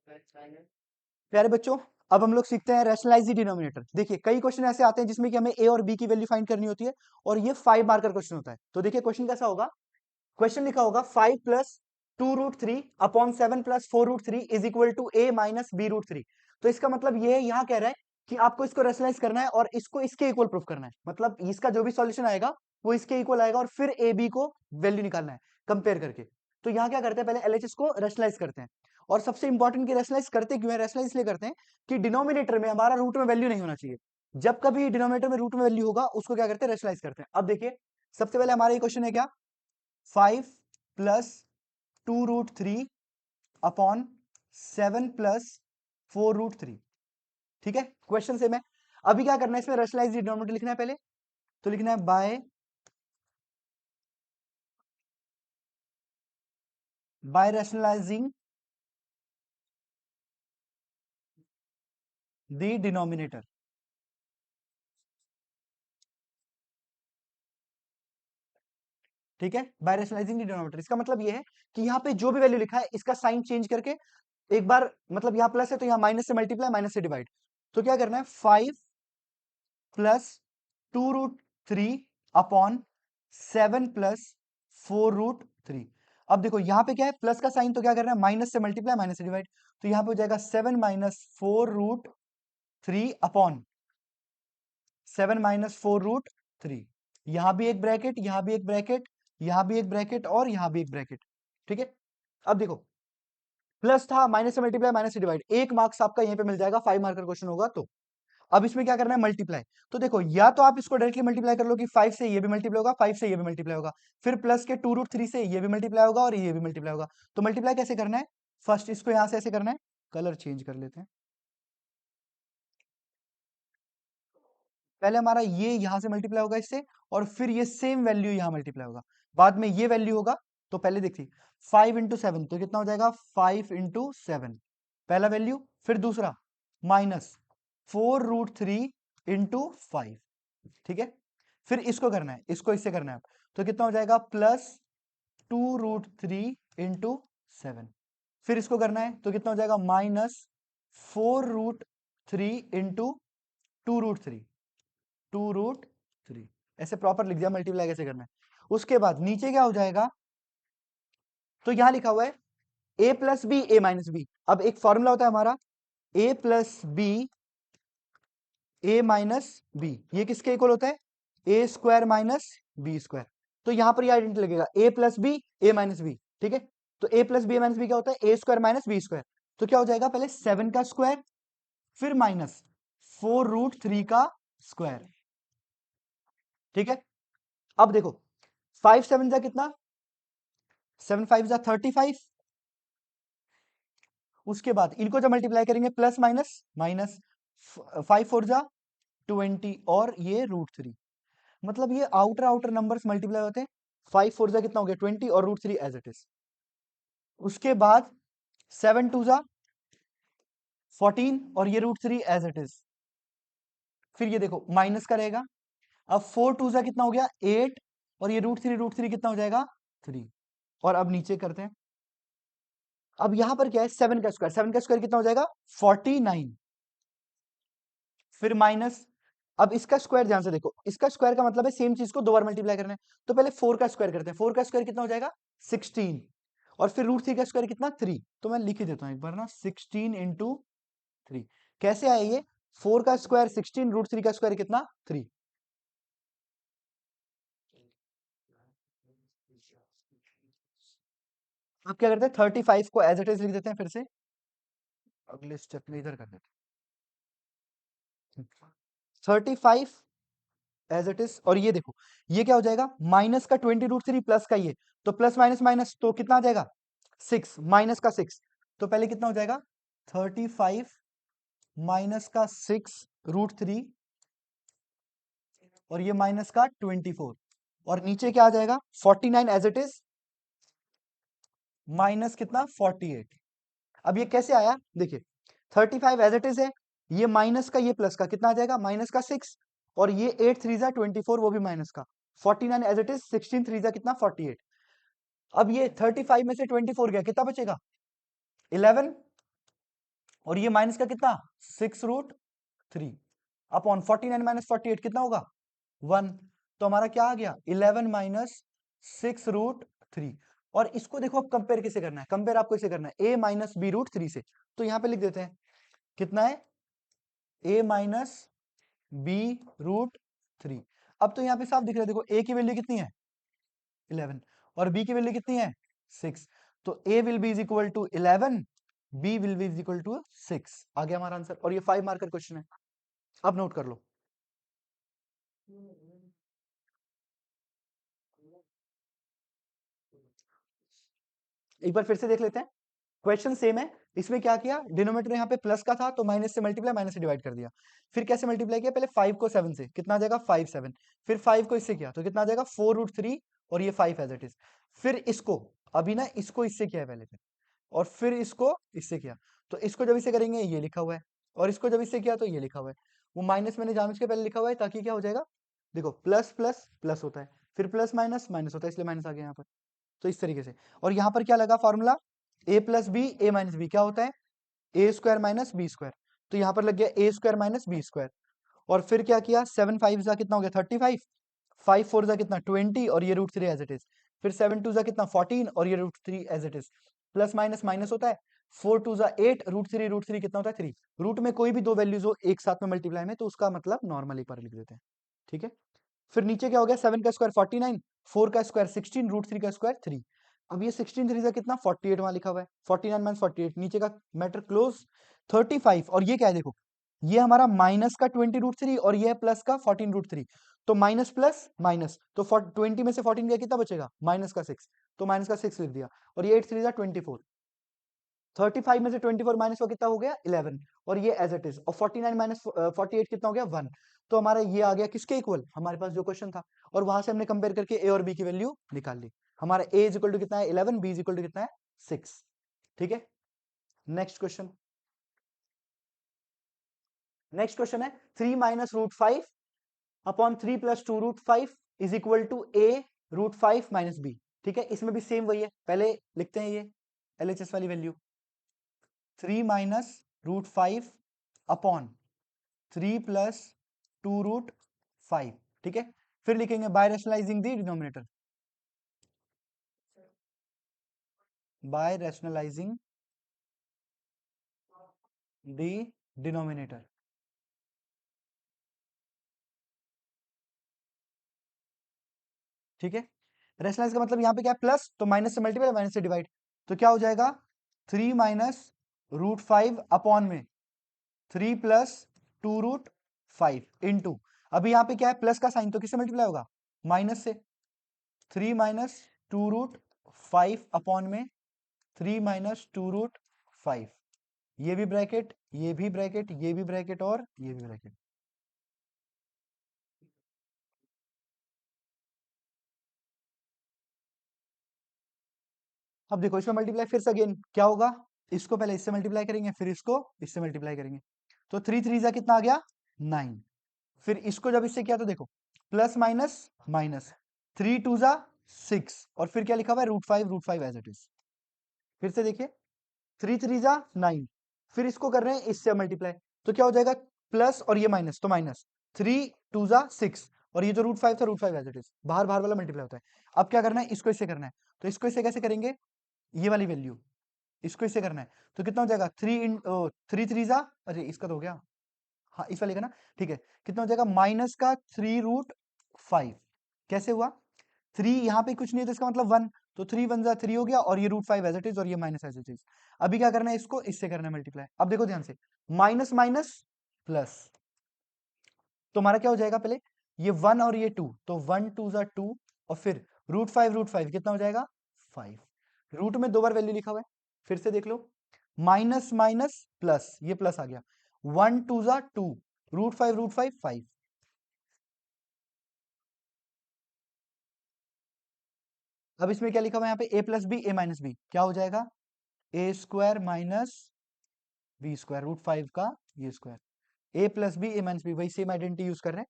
प्यारे बच्चों, अब हम लोग सीखते हैं रैशनलाइज द डिनोमिनेटर। देखिए कई क्वेश्चन ऐसे आते हैं जिसमें कि हमें ए और बी की वैल्यू फाइंड करनी होती है और ये 5 मार्कर क्वेश्चन होता है। तो देखिए क्वेश्चन कैसा होगा। क्वेश्चन लिखा होगा 5 plus 2√3 upon 7 plus 4√3 is equal to A minus बी√3। तो इसका मतलब ये यहाँ कह रहा है कि आपको इसको रैशनलाइज करना है और इसको इसके इक्वल प्रूफ करना है। मतलब इसका जो भी सॉल्यूशन आएगा वो इसके इक्वल आएगा और फिर ए बी को वैल्यू निकालना है कंपेयर करके। तो यहाँ क्या करते हैं, पहले एलएचएस को रैशनलाइज करते हैं। और सबसे इंपॉर्टेंट की रैशनलाइज करते क्यों है, रैशनलाइज इसलिए करते हैं कि डिनोमिनेटर में हमारा रूट में वैल्यू नहीं होना चाहिए। जब कभी डिनोमिनेटर में रूट में वैल्यू होगा उसको क्या करते हैं, रैशनलाइज करते हैं। अब देखिए सबसे पहले हमारा ये क्वेश्चन है क्या, 5 प्लस 2√3 अपॉन 7 प्लस 4√3। ठीक है, क्वेश्चन सेम है। अभी क्या करना है, इसमें रैशनलाइज डिनोमिनेटर लिखना है पहले। तो लिखना है बाय रैशनलाइजिंग द डिनोमिनेटर। ठीक है, बाय रैशनलाइजिंग द डिनोमिनेटर, इसका मतलब ये है कि यहाँ पे जो भी वैल्यू लिखा है इसका साइन चेंज करके एक बार, मतलब यहाँ प्लस है तो यहाँ माइनस से मल्टीप्लाई, माइनस से डिवाइड। तो क्या करना है, 5 प्लस 2√3 अपॉन 7 प्लस 4√3। अब देखो यहाँ पे क्या है, प्लस का साइन, तो क्या करना है, माइनस से मल्टीप्लाई, माइनस से डिवाइड। तो यहाँ पे हो जाएगा 7 माइनस 4√3 अपॉन 7 माइनस 4√3। यहां भी एक ब्रैकेट, यहां भी एक ब्रैकेट, यहां भी एक ब्रैकेट और यहां भी एक ब्रैकेट। ठीक है, अब देखो प्लस था, माइनस से मल्टीप्लाई, माइनस से डिवाइड, एक मार्क्स आपका यहीं पे मिल जाएगा, 5 मार्कर क्वेश्चन होगा तो। अब इसमें क्या करना है, मल्टीप्लाई। तो देखो या तो आप इसको डायरेक्टली मल्टीप्लाई कर लो कि 5 से ये भी मल्टीप्लाई होगा, 5 से ये भी मल्टीप्लाई होगा, फिर प्लस के 2√3 से ये भी मल्टीप्लाई होगा और ये भी मल्टीप्लाई होगा। तो मल्टीप्लाई कैसे करना है, फर्स्ट इसको यहां से ऐसे करना है, कलर चेंज कर लेते हैं। पहले हमारा ये यहां से मल्टीप्लाई होगा इससे और फिर ये सेम वैल्यू यहां मल्टीप्लाई होगा, बाद में ये वैल्यू होगा। तो पहले देखिए 5 इंटू 7 तो कितना हो जाएगा, 5 इंटू 7 पहला वैल्यू, फिर दूसरा माइनस 4√3 इंटू 5। ठीक है, फिर इसको करना है, इसको इससे करना है। तो कितना हो जाएगा, प्लस 2√3 इंटू 7। फिर इसको करना है तो कितना हो जाएगा, माइनस 4√3 इंटू 2√3, 2√3। ऐसे प्रॉपर लिख दिया, मल्टीप्लाई कैसे करना है। उसके बाद नीचे क्या हो जाएगा, तो यहां लिखा हुआ है ए plus b a minus B. अब एक फॉर्मूला होता है हमारा, ए plus b a minus B, ये किसके इक्वल होता है, ए स्क्वायर माइनस बी स्क्वायर। तो यहां पर ये आइडेंटिटी लगेगा, ए plus b a minus b. ठीक है, तो ए plus b a minus b क्या होता है, ए स्क्वायर माइनस बी स्क्वायर। तो क्या हो जाएगा, पहले 7 का स्क्वायर, फिर माइनस 4√3 का स्क्वायर। ठीक है, अब देखो 5 7 जा कितना, 7 5 जा 35। उसके बाद इनको जब मल्टीप्लाई करेंगे प्लस माइनस माइनस, 5 4 जा 20 और ये √3। मतलब ये आउटर आउटर नंबर्स मल्टीप्लाई होते हैं। 5 4 जा कितना हो गया 20 और √3 एज इट इज। उसके बाद 7 2 जा 14 और ये √3 एज इट इज। फिर ये देखो माइनस का रहेगा। अब 4 2 जा कितना हो गया 8 और ये √3 कितना हो जाएगा 3। और अब नीचे करते हैं, अब यहां पर क्या है, 7 का स्क्वायर, 7 का स्क्वायर कितना हो जाएगा 49, फिर माइनस। अब इसका स्क्वायर ध्यान से देखो, इसका स्क्वायर का मतलब है सेम चीज को दो बार मल्टीप्लाई करना है। तो पहले 4 का स्क्वायर करते हैं, 4 का स्क्वायर कितना हो जाएगा 16 और फिर √3 का स्क्वायर कितना 3। तो मैं लिख ही देता हूं एक बार ना, 16 इंटू 3। कैसे आया ये, 4 का स्क्वायर 16, √3 का स्क्वायर कितना 3। अब क्या करते हैं, 35 को एज इट इज लिख देते हैं फिर से, अगले स्टेप में इधर कर देते हैं 35 एज इट इज। और ये देखो ये क्या हो जाएगा, माइनस का 20 √3 प्लस का ये, तो प्लस माइनस माइनस तो कितना आ जाएगा 6, माइनस का 6। तो पहले कितना हो जाएगा 35 माइनस का 6 √3 और ये माइनस का 24 और नीचे क्या आ जाएगा 49 एज इट इज माइनस कितना 48। अब ये कैसे आया, देखिए 35 एज इट इज है, ये माइनस का ये प्लस का कितना आ जाएगा माइनस का 6 और ये 8 3 जा 24 वो भी माइनस का 49 एज इट इज, 16 3 जा कितना 48। अब ये 35 में से 24 गया, कितना बचेगा 11। और ये माइनस का कितना 6√3 अपॉन 49 माइनस 48 कितना होगा 1। तो हमारा क्या आ गया 11 माइनस 6√3। और इसको देखो अब कंपेयर किसे करना है, कंपेयर आपको इसे करना है a माइनस b√3 से। तो यहां पे लिख देते हैं कितना है a माइनस b√3। अब तो यहां पे साफ दिख रहा है, देखो a की वैल्यू कितनी है 11 और b की वैल्यू कितनी है 6। तो a will be is equal to 11, b will be is equal to 6। आ गया हमारा आंसर। और ये 5 मार्कर क्वेश्चन है, अब नोट कर लो। एक बार फिर से देख लेते हैं, क्वेश्चन सेम है। इसमें क्या किया, डिनोमिनेटर यहाँ पे प्लस का था तो माइनस से मल्टीप्लाई, माइनस से डिवाइड कर दिया। फिर कैसे मल्टीप्लाई किया, पहले 5 को 7 से, कितना आ जाएगा 5 7। फिर 5 को इससे किया तो कितना आ जाएगा 4√3 और ये 5 एज इट इज। फिर इसको अभी ना इसको इससे किया है पहले, फिर और फिर इसको इससे किया। तो इसको जब इसे करेंगे ये लिखा हुआ है, और इसको जब इससे किया तो ये लिखा हुआ है। वो माइनस मैंने जानबूझ के पहले लिखा हुआ है ताकि क्या हो जाएगा, देखो प्लस प्लस प्लस होता है, फिर प्लस माइनस माइनस होता है, इसलिए माइनस आ गया यहाँ पर। तो इस तरीके से। और यहां पर क्या लगा formula, A plus b a minus b क्या होता है ए स्क्वायर माइनस बी स्क्वायर। तो यहां पर लग गया ए स्क्वायर माइनस बी स्क्वायर। और फिर क्या किया 7 5 जा कितना हो गया 35, 5 4 जा कितना 20 और ये √3 एज इट इज। फिर 7 2 जा कितना 14 और ये √3 as it is. Plus minus minus होता है, 4 2 जा 8, √3 कितना होता है 3। रूट में कोई भी दो वैल्यूज हो एक साथ में मल्टीप्लाई में तो उसका मतलब नॉर्मल एक बार लिख देते हैं, ठीक है। फिर नीचे क्या हो गया 7 का स्क्वायर 49, 4 का स्क्वायर 16, √3 का स्क्वायर 3। अब ये 16 3 का कितना 48 वहां लिखा हुआ है, 49 माइनस 48 नीचे का मैटर क्लोज। 35 और ये क्या है देखो, ये हमारा माइनस का 20√3 और ये है प्लस का 14√3। तो माइनस प्लस माइनस तो 20 में से 14 गया कितना बचेगा माइनस का 6, तो माइनस का 6 लिख दिया। और ये 8 3 24, 35 में से 24 माइनस का कितना हो गया 11 और ये एज इट इज। और 49 माइनस 48 कितना हो गया 1। तो हमारा ये आ गया किसके इक्वल, हमारे पास जो क्वेश्चन था। और वहां से हमने कंपेयर करके ए और बी की वैल्यू निकाल ली। हमारा ए इज इक्वल टू कितना है 11, बी इज इक्वल टू कितना है 6, ठीक है। नेक्स्ट क्वेश्चन, नेक्स्ट क्वेश्चन है 3 minus √5 upon 3 plus 2√5 is equal to a √5 minus b, ठीक है। इसमें भी सेम वही है, पहले लिखते हैं ये एलएचएस वाली वैल्यू 3 माइनस √5 अपॉन 3 प्लस 2√5, ठीक है। फिर लिखेंगे by rationalising the denominator, by rationalising the denominator, ठीक है। रैशनलाइज का मतलब यहाँ पे क्या है प्लस, तो माइनस से मल्टीप्लाई माइनस से डिवाइड। तो क्या हो जाएगा 3 माइनस √5 अपॉन में 3 प्लस 2√5 इंटू, अभी यहाँ पे क्या है प्लस का साइन तो किससे मल्टीप्लाई होगा माइनस से। 3 माइनस 2√5 अपॉन में 3 माइनस 2√5, ये भी ब्रैकेट ये भी ब्रैकेट ये भी ब्रैकेट और ये भी ब्रैकेट। अब देखो इसमें मल्टीप्लाई फिर से अगेन क्या होगा, इसको पहले इससे मल्टीप्लाई करेंगे फिर इसको इससे मल्टीप्लाई करेंगे। तो 3 3 जा कितना आ गया 9। फिर इसको जब इससे किया तो देखो प्लस माइनस माइनस, 3 2 जा 6 और फिर क्या लिखा हुआ है √5 एज इट इज। फिर से देखिए 3 3 जा 9, फिर इसको कर रहे हैं इससे मल्टीप्लाई तो क्या हो जाएगा प्लस और ये माइनस तो माइनस, 3 2 जा 6 और ये जो √5 था √5 एज इट इज, बाहर बाहर वाला मल्टीप्लाई होता है। अब क्या करना है इसको इससे करना है, तो इसको इससे कैसे करेंगे, ये वाली वैल्यू इसको इससे करना है। तो कितना हो जाएगा 3 3 जा, अरे इसका तो हो गया, हाँ इस वाले का ना, ठीक है। कितना हो जाएगा माइनस का 3√5, कैसे हुआ 3 यहाँ पे कुछ नहीं है तो इसका मतलब 1, तो 3 1 जा 3 हो गया और ये √5 एज इट इज और ये माइनस एज इट इज। अभी क्या करना है इसको इससे करना है मल्टीप्लाई। अब देखो ध्यान से माइनस माइनस प्लस, तो हमारा क्या हो जाएगा पहले ये 1 और ये 2, तो 1 2 जा 2 और फिर √5 कितना हो जाएगा 5। रूट में दो बार वैल्यू लिखा हुआ है, फिर से देख लो माइनस माइनस प्लस, ये प्लस आ गया 1 2 जा 2, √5 5। अब इसमें क्या लिखा हुआ है यहाँ पे a plus b a minus b क्या हो जाएगा a square minus b square √5 का ये square. A plus b a minus b वही सेम आइडेंटिटी यूज कर रहे हैं।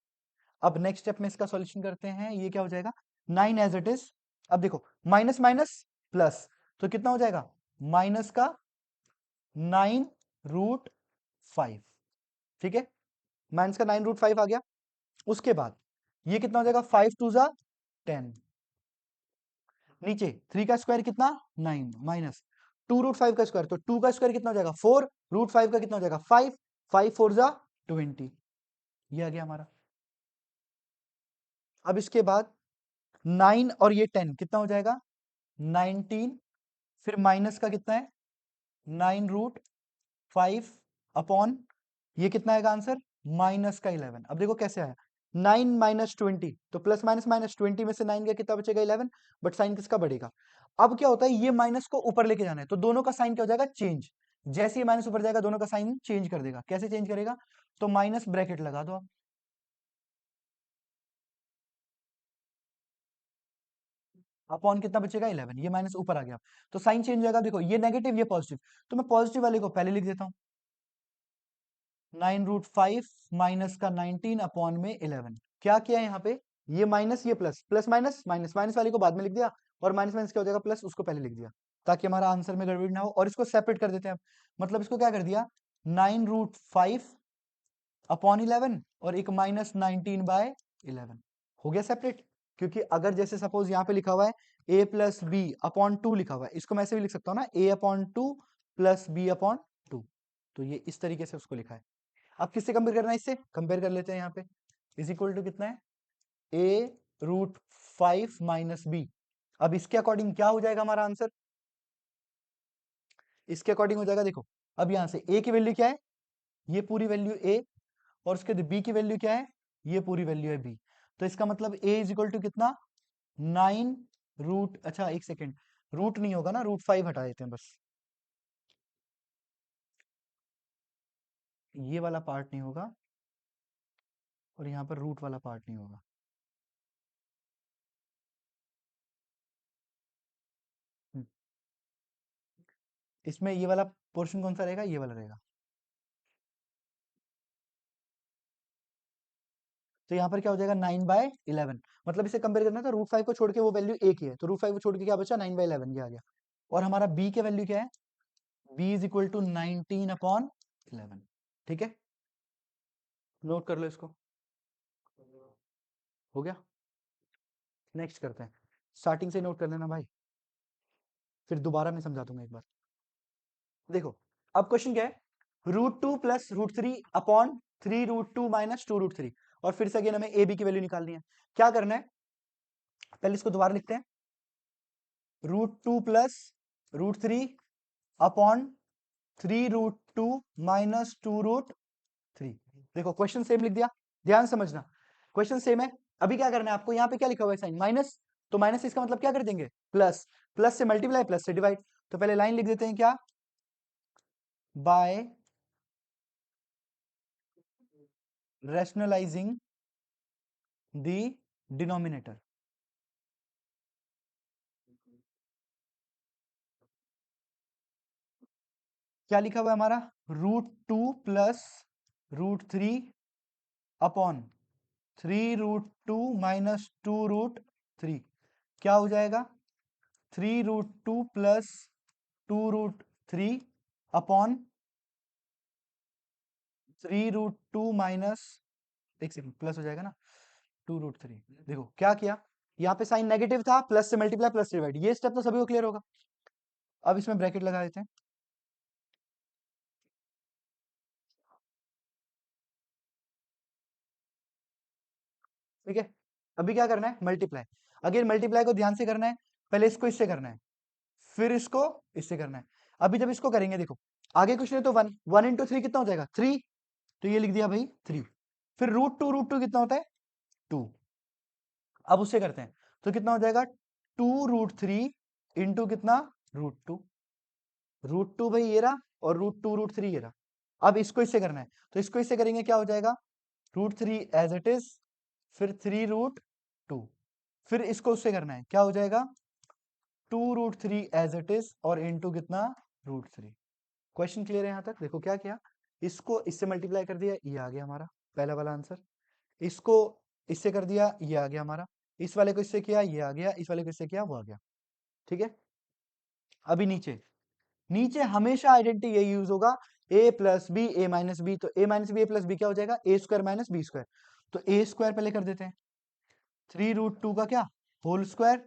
अब नेक्स्ट स्टेप में इसका सॉल्यूशन करते हैं, ये क्या हो जाएगा 9 एज इट इज। अब देखो माइनस माइनस प्लस, तो कितना हो जाएगा माइनस का 9 रूट 5, ठीक है, माइनस का 9 रूट 5 आ गया। उसके बाद ये कितना हो जाएगा, 5 2 = 10, नीचे 3 का स्क्वायर कितना 9 माइनस 2 रूट 5 का स्क्वायर, तो 2 का स्क्वायर कितना हो जाएगा 4, रूट 5 का कितना हो जाएगा 5, 5 4 = 20, ये आ गया हमारा। अब इसके बाद 9 और ये 10 कितना हो जाएगा 19, फिर माइनस का कितना है 9 रूट 5 अपॉन ये कितना आएगा आंसर माइनस का 11। अब देखो कैसे आया, 9 माइनस 20, तो प्लस माइनस माइनस 20 में से 9 का कितना बचेगा 11, बट साइन किसका बढ़ेगा। अब क्या होता है, ये माइनस को ऊपर लेके जाना है, तो दोनों का साइन क्या हो जाएगा चेंज, जैसे ही माइनस ऊपर जाएगा दोनों का साइन चेंज कर देगा। कैसे चेंज करेगा, तो माइनस ब्रैकेट लगा दो आप, अपॉन कितना बचेगा 11, ये माइनस ऊपर आ गया, तो साइन चेंज हो जाएगा। देखो ये नेगेटिव ये पॉजिटिव, तो मैं पॉजिटिव वाले को पहले लिख देता हूं, 9 रूट 5 माइनस का 19 अपॉन में 11। क्या किया यहाँ पे, ये माइनस ये plus, plus minus minus, minus वाले को बाद में लिख दिया, और माइनस माइनस क्या हो जाएगा प्लस, उसको पहले लिख दिया, ताकि हमारा आंसर में गड़बड़ी ना हो। और इसको सेपरेट कर देते हैं अब, मतलब इसको क्या कर दिया 9 रूट 5 अपॉन 11 और एक -19/11, हो गया सेपरेट। क्योंकि अगर जैसे सपोज यहाँ पे लिखा हुआ है a+b/2 लिखा हुआ है, इसको मैं ऐसे भी लिख सकता हूँ ना, a/2 प्लस b/2, तो ये इस तरीके से उसको लिखा है। अब किससे कंपेयर करना है, इससे कंपेयर कर लेते हैं यहाँ पे, इज इक्वल टू कितना है a√5 माइनस बी। अब इसके अकॉर्डिंग क्या हो जाएगा हमारा आंसर, इसके अकॉर्डिंग हो जाएगा, देखो अब यहां से a की वैल्यू क्या है, ये पूरी वैल्यू a, और उसके बाद b की वैल्यू क्या है, ये पूरी वैल्यू है b, तो इसका मतलब a इज इक्वल टू कितना 9 रूट, अच्छा एक सेकेंड, रूट नहीं होगा ना, √5 हटा देते हैं बस, ये वाला पार्ट नहीं होगा और यहाँ पर रूट वाला पार्ट नहीं होगा। हम्म, इसमें ये वाला पोर्शन कौन सा रहेगा, ये वाला रहेगा। तो यहाँ पर क्या हो जाएगा 9/11, मतलब इसे कंपेयर करना है तो √5 को छोड़ के वो वैल्यू एक ही है, तो √5 को छोड़ के क्या बचा 9/11, ये आ गया। और हमारा b के वैल्यू क्या है, b इज इक्वल टू 19/11, ठीक है, नोट कर लो इसको, हो गया। नेक्स्ट करते हैं, स्टार्टिंग से नोट कर लेना भाई, फिर दोबारा मैं समझा दूंगा एक बार। देखो अब क्वेश्चन क्या है, √2 प्लस √3 अपॉन 3 √2 माइनस 2 √3, और फिर से अगेन हमें ए बी की वैल्यू निकालनी है। क्या करना है, पहले इसको दोबारा लिखते हैं, √2 प्लस √3 अपॉन 3 √2 माइनस 2 √3। देखो क्वेश्चन सेम लिख दिया, ध्यान समझना, क्वेश्चन सेम है। अभी क्या करना है आपको, यहाँ पे क्या लिखा हुआ है साइन माइनस, तो माइनस इसका मतलब क्या कर देंगे प्लस, प्लस से मल्टीप्लाई प्लस से डिवाइड, तो पहले लाइन लिख देते हैं क्या, बाय रैशनलाइजिंग द डिनोमिनेटर। क्या लिखा हुआ है हमारा, √2 प्लस √3 अपॉन 3 √2 माइनस 2 √3, क्या हो जाएगा 3 √2 प्लस 2 √3 अपॉन 3 √2 माइनस, एक सेकंड प्लस हो जाएगा ना 2 √3। देखो क्या किया, यहाँ पे साइन नेगेटिव था, प्लस से मल्टीप्लाई प्लस से डिवाइड, ये स्टेप तो सभी को क्लियर होगा। अब इसमें ब्रैकेट लगा देते हैं, ठीक है। अभी क्या करना है मल्टीप्लाई, अगेन मल्टीप्लाई को ध्यान से करना है, पहले इसको इससे करना है, फिर इसको इससे करना है। अभी जब इसको करेंगे देखो, आगे कुछ नहीं तो 1, 1 × 3 कितना हो जाएगा 3, तो ये लिख दिया भाई 3, फिर √2 कितना होता है 2, अब उससे करते हैं, तो कितना हो जाएगा 2 √3 इंटू कितना √2, √2 भाई ये रहा, और √2 √3 ये रहा। अब इसको इससे करना है, तो इसको इससे करेंगे क्या हो जाएगा √3 एज इट इज, फिर 3 √2, फिर इसको उससे करना है, क्या हो जाएगा 2 √3 एज इट इज, और इंटू कितना √3। क्वेश्चन क्लियर है यहाँ तक, देखो क्या किया, इसको इससे मल्टीप्लाई कर दिया, ये आ गया हमारा पहला वाला आंसर, इसको इससे कर दिया, ये आ गया हमारा, इस वाले को इससे किया, ये आ गया, इस वाले को इससे किया, वो आ गया, ठीक है। अभी नीचे, नीचे हमेशा आइडेंटिटी यही यूज होगा, ए plus b a minus B, तो ए माइनस बी ए प्लस बी क्या हो जाएगा, a square minus b square. तो ए स्क्वायर पहले कर देते हैं, 3√2 का क्या होल स्क्वायर,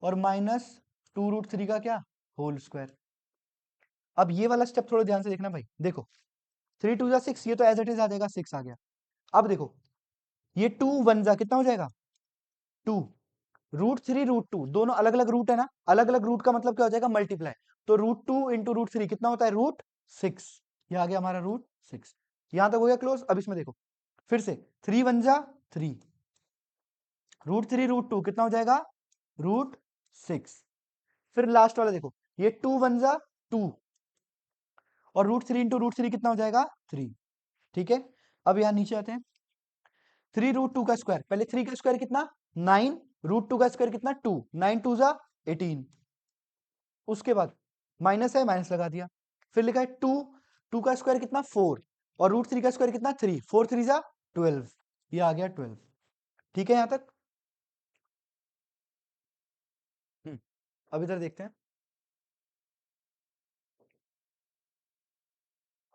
और माइनस 2√3 का क्या होल स्क्वायर। अब ये वाला स्टेप थोड़ा ध्यान से देखना भाई, देखो 3 2 जा 6, ये तो एज इट इज आ जाएगा, 6 आ गया। अब देखो ये 2 1 जा कितना हो जाएगा 2, √3 √2 दोनों अलग अलग रूट है ना, अलग अलग रूट का मतलब क्या हो जाएगा मल्टीप्लाई, तो √2 इंटू √3 कितना होता है √6, ये आ गया हमारा √6। यहां तक हो गया क्लोज। अब इसमें देखो फिर से 3 1 जा 3, √3 √2 कितना हो जाएगा √6। फिर लास्ट वाला देखो ये 2 1 जा 2, और √3 इंटू √3 कितना हो जाएगा 3। ठीक है, अब यहां नीचे आते हैं, 3√2 का स्क्वायर, पहले 3 का स्क्वायर कितना 9, √2 का स्क्वायर कितना 2, 9 2 जा 18, उसके बाद माइनस है माइनस लगा दिया, फिर लिखा है 2, 2 का स्क्वायर कितना 4, और √3 का स्क्वायर कितना 3, 4 3 जा 12, ये आ गया 12। ठीक है यहां तक। अब इधर देखते हैं,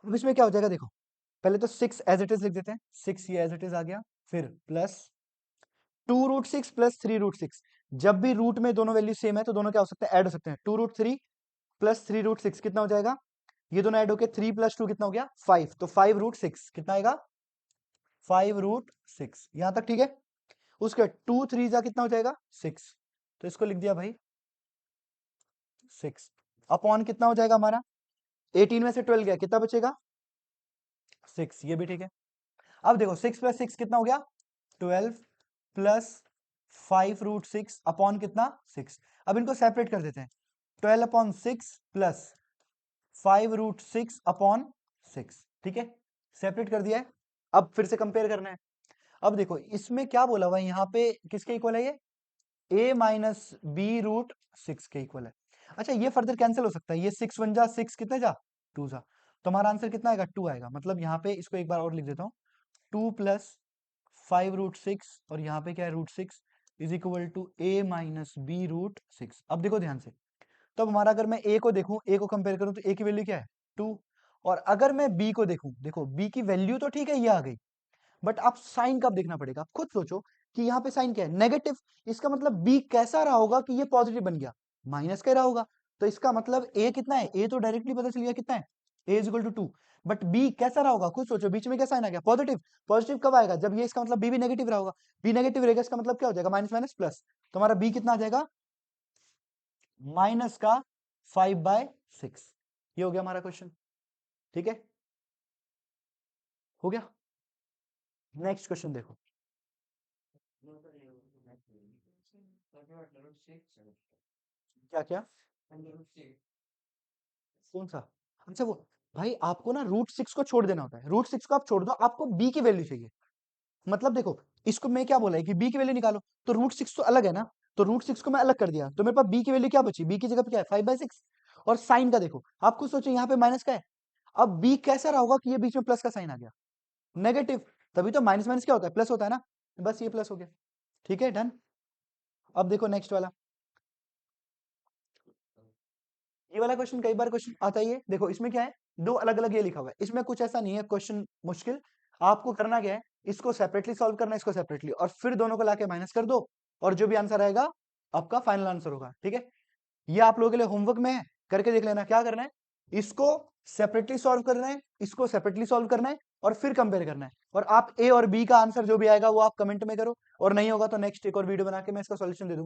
अब इसमें क्या हो जाएगा देखो, पहले तो 6 एज इट इज लिख देते हैं, 6 ये एज इट इज आ गया, फिर प्लस 2√6 प्लस 3√6, जब भी रूट में दोनों वैल्यू सेम है तो दोनों क्या हो सकते हैं ऐड हो सकते हैं, 2√3 प्लस 3√6 कितना हो जाएगा, ये दोनों ऐड होके 3 + 2 कितना हो गया 5, तो 5√6 कितना आएगा 5√6, यहां तक ठीक है। उसके 2 3 जा कितना हो जाएगा 6, तो इसको लिख दिया भाई 6, अपॉन कितना हो जाएगा हमारा 18 में से 12 गया कितना बचेगा 6, ये भी ठीक है। अब देखो 6 + 6 कितना हो गया 12 प्लस 5√6 अपॉन कितना 6, अब इनको सेपरेट कर देते हैं, 12/6 प्लस 5√6 अपॉन 6, ठीक है सेपरेट कर दिया है। अब फिर से कंपेयर करना है, अब देखो इसमें क्या बोला हुआ है यहाँ पे किसके इक्वल है ये a माइनस b√6 के इक्वल है। अच्छा ये फर्दर कैंसिल हो सकता है, ये 6 1 जा 6 कितने जा 2 जा, तो हमारा आंसर कितना आएगा 2 आएगा, मतलब यहाँ पे इसको एक बार और लिख देता हूँ 2 प्लस 5√6 और यहाँ पे क्या है √6 is equal to a minus b√6। अब देखो ध्यान से, तब हमारा अगर मैं a को देखूं, a को कंपेयर करूं तो a की वैल्यू क्या है 2, और अगर मैं b को देखूं, देखो b की वैल्यू तो ठीक है ये आ गई, बट आप साइन कब देखना पड़ेगा, आप खुद सोचो कि यहाँ पे साइन क्या है नेगेटिव, इसका मतलब b कैसा रहा होगा कि ये पॉजिटिव बन गया, माइनस का रहा होगा, तो इसका मतलब a कितना है, a तो डायरेक्टली पता चल गया कितना है a is equal to 2, but b कैसा रहा होगा खुद सोचो, बीच में क्या साइन आ गया पॉजिटिव, पॉजिटिव कब आएगा जब ये, इसका मतलब b भी नेगेटिव रहा होगा, b नेगेटिव रहेगा इसका मतलब क्या हो जाएगा माइनस माइनस प्लस, तो हमारा b कितना आ जाएगा माइनस का 5/6, ये हो गया हमारा क्वेश्चन। ठीक है हो गया। नेक्स्ट क्वेश्चन देखो, क्या क्या कौन सा, अच्छा वो भाई आपको ना √6 को छोड़ देना होता है, √6 को आप छोड़ दो, आपको b की वैल्यू चाहिए, मतलब देखो इसको मैं क्या बोला है कि b की वैल्यू निकालो, तो √6 तो अलग है ना, तो √6 को मैं अलग कर दिया, तो मेरे पास b की वैल्यू क्या बची, b की जगह पे क्या है 5/6, और साइन का देखो आप खुद सोचो यहाँ पे माइनस का है, अब b कैसा रहा होगा कि ये बीच में प्लस का साइन आ गया नेगेटिव, तभी तो माइनस माइनस क्या होता है प्लस होता है ना, बस ये प्लस हो गया। ठीक है डन। अब देखो नेक्स्ट वाला, ये वाला क्वेश्चन कई बार क्वेश्चन आता ही है, देखो इसमें क्या है दो अलग अलग ये लिखा हुआ है, इसमें कुछ ऐसा नहीं है क्वेश्चन मुश्किल, आपको करना क्या है इसको सेपरेटली सॉल्व करना है, इसको सेपरेटली, और फिर दोनों को लाके माइनस कर दो, और जो भी आंसर आएगा आपका फाइनल आंसर होगा। ठीक है, ये आप लोगों के लिए होमवर्क में है, करके देख लेना क्या करना है, इसको सेपरेटली सॉल्व करना है, इसको सेपरेटली सॉल्व करना है, और फिर कंपेयर करना है, और आप ए और बी का आंसर जो भी आएगा वो आप कमेंट में करो, और नहीं होगा तो नेक्स्ट एक और वीडियो बना के मैं इसका सॉल्यूशन दे दूंगा।